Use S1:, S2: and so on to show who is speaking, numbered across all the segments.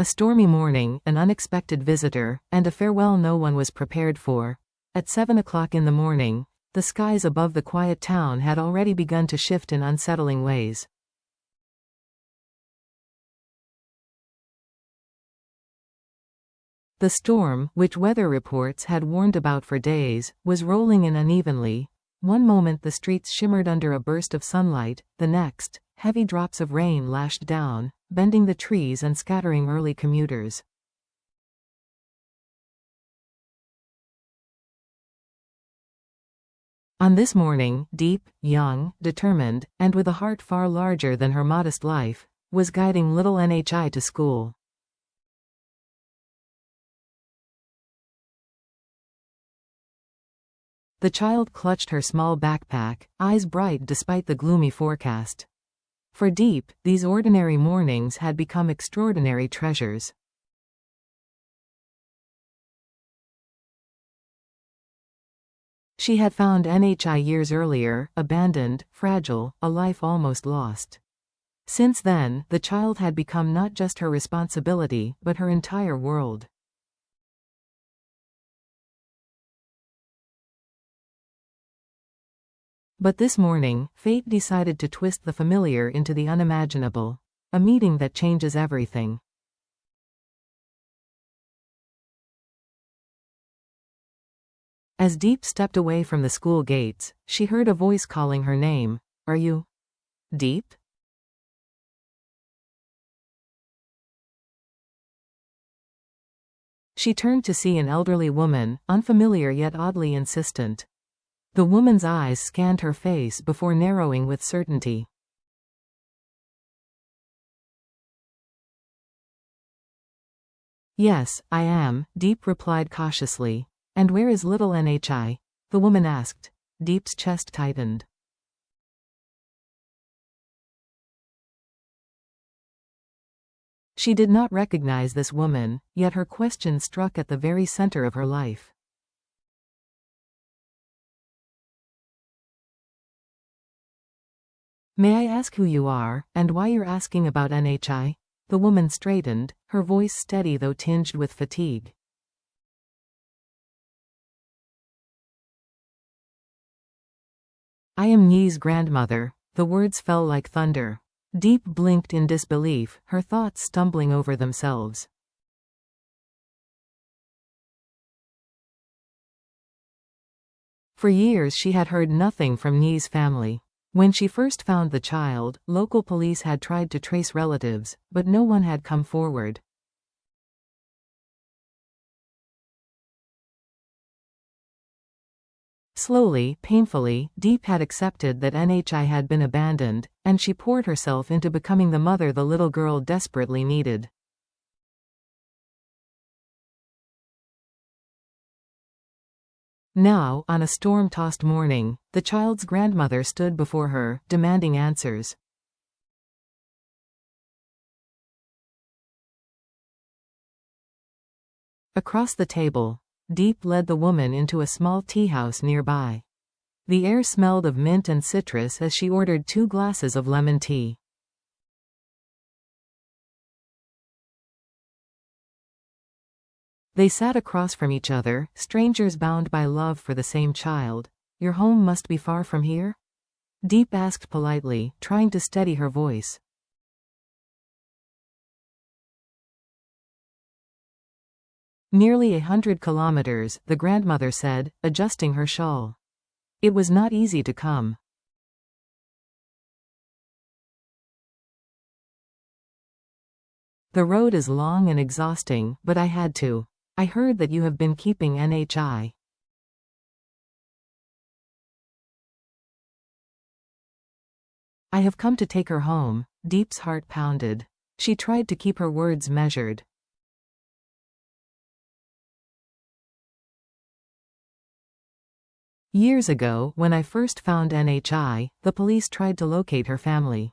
S1: A stormy morning, an unexpected visitor, and a farewell no one was prepared for. At 7 o'clock in the morning, the skies above the quiet town had already begun to shift in unsettling ways. The storm, which weather reports had warned about for days, was rolling in unevenly. One moment the streets shimmered under a burst of sunlight, the next, heavy drops of rain lashed down, bending the trees and scattering early commuters. On this morning, Diep, young, determined, and with a heart far larger than her modest life, was guiding little Nhi to school. The child clutched her small backpack, eyes bright despite the gloomy forecast. For Diep, these ordinary mornings had become extraordinary treasures. She had found Nhi years earlier, abandoned, fragile, a life almost lost. Since then, the child had become not just her responsibility, but her entire world. But this morning, fate decided to twist the familiar into the unimaginable. A meeting that changes everything. As Diep stepped away from the school gates, she heard a voice calling her name. "Are you Diep?" She turned to see an elderly woman, unfamiliar yet oddly insistent. The woman's eyes scanned her face before narrowing with certainty. "Yes, I am," Diep replied cautiously. "And where is little Nhi?" the woman asked. Diep's chest tightened. She did not recognize this woman, yet her question struck at the very center of her life. "May I ask who you are, and why you're asking about Nhi?" The woman straightened, her voice steady though tinged with fatigue. "I am Nhi's grandmother." The words fell like thunder. Diep blinked in disbelief, her thoughts stumbling over themselves. For years she had heard nothing from Nhi's family. When she first found the child, local police had tried to trace relatives, but no one had come forward. Slowly, painfully, Diep had accepted that Nhi had been abandoned, and she poured herself into becoming the mother the little girl desperately needed. Now, on a storm-tossed morning, the child's grandmother stood before her, demanding answers. Across the table, Diep led the woman into a small tea-house nearby. The air smelled of mint and citrus as she ordered 2 glasses of lemon tea. They sat across from each other, strangers bound by love for the same child. "Your home must be far from here?" Diep asked politely, trying to steady her voice. "Nearly 100 kilometers, the grandmother said, adjusting her shawl. "It was not easy to come." "The road is long and exhausting, but I had to. I heard that you have been keeping Nhi. I have come to take her home." Diep's heart pounded. She tried to keep her words measured. "Years ago, when I first found Nhi, the police tried to locate her family.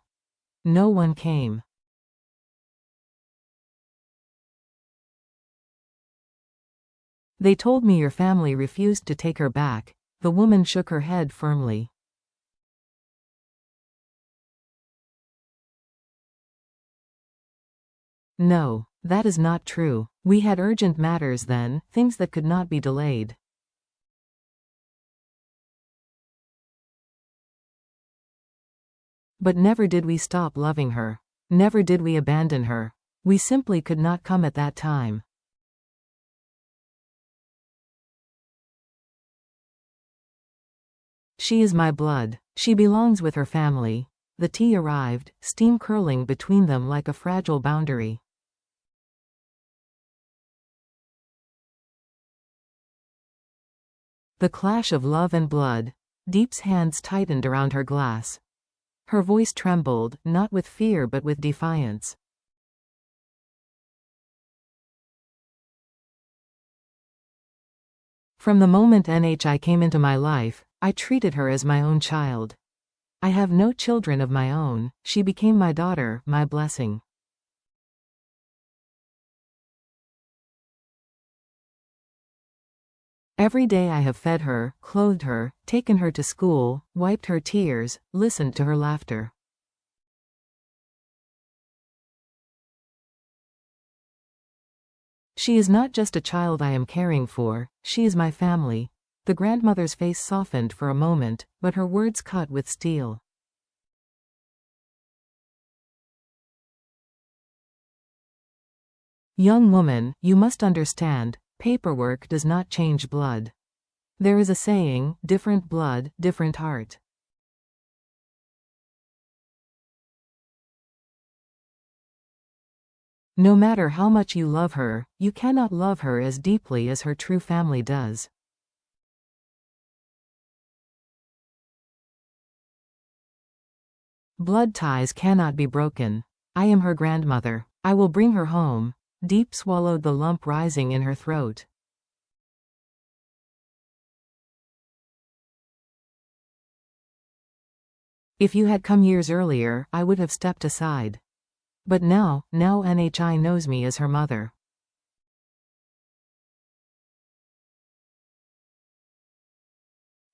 S1: No one came. They told me your family refused to take her back." The woman shook her head firmly. "No. That is not true. We had urgent matters then, things that could not be delayed. But never did we stop loving her. Never did we abandon her. We simply could not come at that time. She is my blood. She belongs with her family. The tea arrived, steam curling between them like a fragile boundary. The clash of love and blood. Diep's hands tightened around her glass. Her voice trembled, not with fear but with defiance. From the moment NHI came into my life, I treated her as my own child. I have no children of my own. She became my daughter, my blessing. Every day I have fed her, clothed her, taken her to school, wiped her tears, listened to her laughter. She is not just a child I am caring for, she is my family. The grandmother's face softened for a moment, but her words cut with steel. Young woman, you must understand, paperwork does not change blood. There is a saying, different blood, different heart. No matter how much you love her, you cannot love her as deeply as her true family does. Blood ties cannot be broken. I am her grandmother. I will bring her home. Diep swallowed the lump rising in her throat. If you had come years earlier, I would have stepped aside. But now NHI knows me as her mother.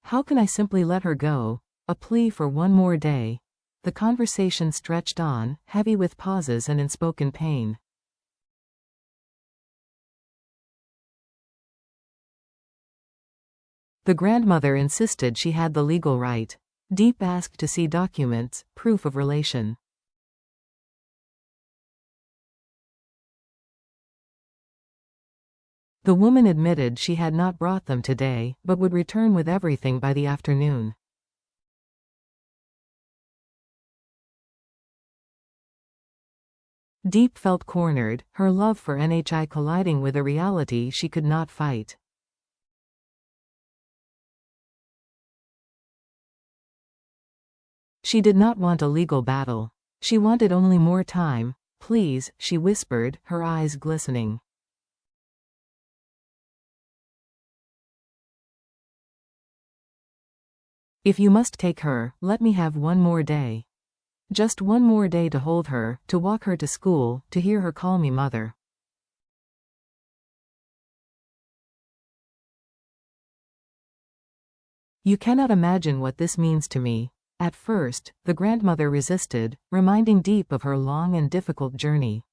S1: How can I simply let her go? A plea for one more day. The conversation stretched on, heavy with pauses and unspoken pain. The grandmother insisted she had the legal right. Diep asked to see documents, proof of relation. The woman admitted she had not brought them today, but would return with everything by the afternoon. Diep felt cornered, her love for NHI colliding with a reality she could not fight. She did not want a legal battle. She wanted only more time. Please, she whispered, her eyes glistening. If you must take her, let me have one more day. Just one more day to hold her, to walk her to school, to hear her call me mother. You cannot imagine what this means to me. At first, the grandmother resisted, reminding Diep of her long and difficult journey.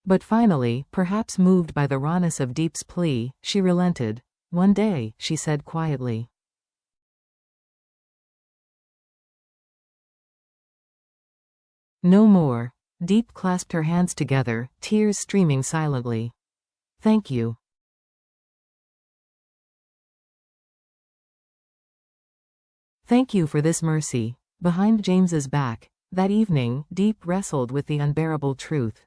S1: But finally, perhaps moved by the rawness of Diep's plea, she relented. One day, she said quietly. No more. Diep clasped her hands together, tears streaming silently. Thank you. Thank you for this mercy. Behind James's back, that evening, Diep wrestled with the unbearable truth.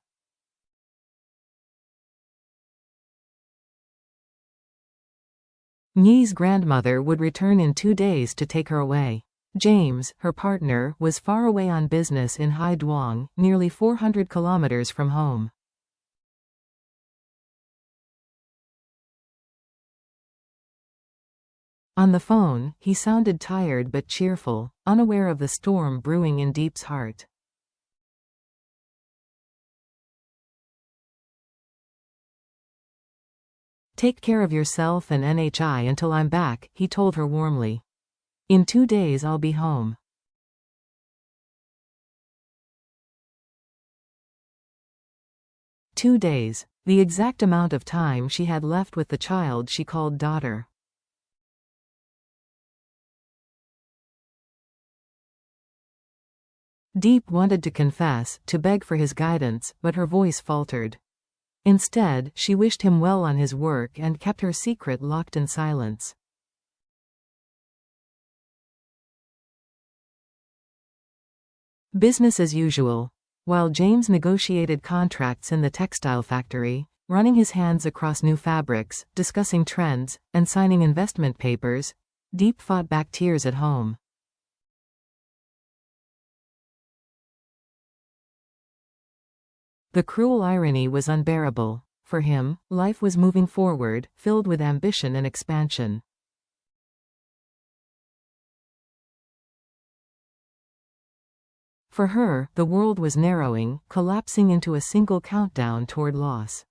S1: Nyi's grandmother would return in 2 days to take her away. James, her partner, was far away on business in Hai Duong, nearly 400 kilometers from home. On the phone, he sounded tired but cheerful, unaware of the storm brewing in Diep's heart. Take care of yourself and NHI until I'm back, he told her warmly. In 2 days I'll be home. 2 days. The exact amount of time she had left with the child she called daughter. Diep wanted to confess, to beg for his guidance, but her voice faltered. Instead, she wished him well on his work and kept her secret locked in silence. Business as usual. While James negotiated contracts in the textile factory, running his hands across new fabrics, discussing trends, and signing investment papers, Diep fought back tears at home. The cruel irony was unbearable. For him, life was moving forward, filled with ambition and expansion. For her, the world was narrowing, collapsing into a single countdown toward loss.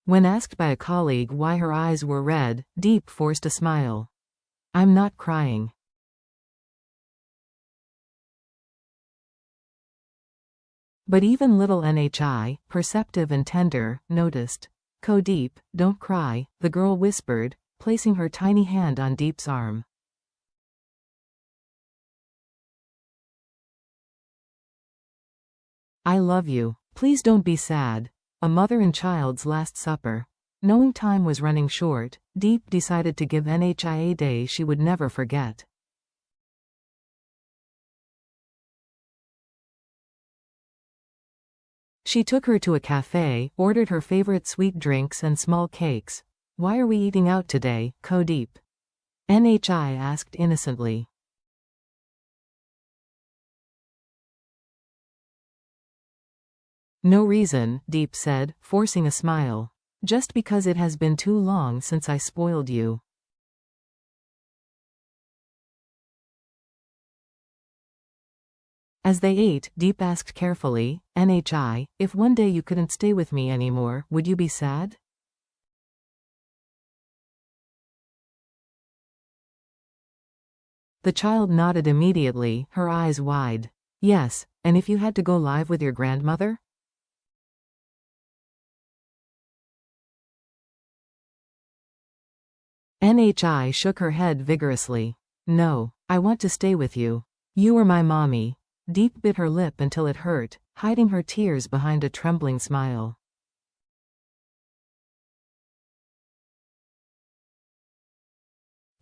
S1: When asked by a colleague why her eyes were red, Diep forced a smile. "I'm not crying." But even little Nhi, perceptive and tender, noticed. "Diep, don't cry," the girl whispered, placing her tiny hand on Diep's arm. "I love you. Please don't be sad." A mother and child's last supper. Knowing time was running short, Diep decided to give Nhi a day she would never forget. She took her to a cafe, ordered her favorite sweet drinks and small cakes. "Why are we eating out today, Diep?" Nhi asked innocently. "No reason," Diep said, forcing a smile. "Just because it has been too long since I spoiled you." As they ate, Diep asked carefully, "Nhi, if one day you couldn't stay with me anymore, would you be sad?" The child nodded immediately, her eyes wide. "Yes, and if you had to go live with your grandmother?" Nhi shook her head vigorously. "No, I want to stay with you. You are my mommy." Diep bit her lip until it hurt, hiding her tears behind a trembling smile.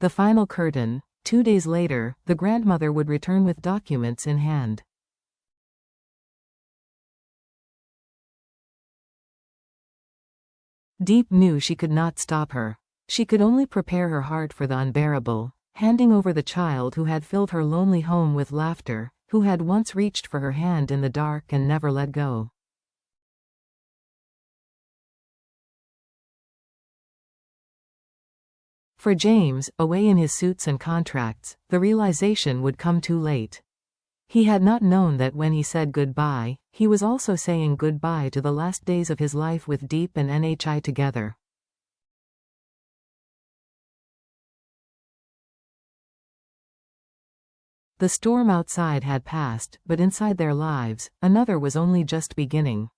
S1: The final curtain. 2 days later, the grandmother would return with documents in hand. Diep knew she could not stop her. She could only prepare her heart for the unbearable, handing over the child who had filled her lonely home with laughter, who had once reached for her hand in the dark and never let go. For James, away in his suits and contracts, the realization would come too late. He had not known that when he said goodbye, he was also saying goodbye to the last days of his life with Diep and Nhi together. The storm outside had passed, but inside their lives, another was only just beginning.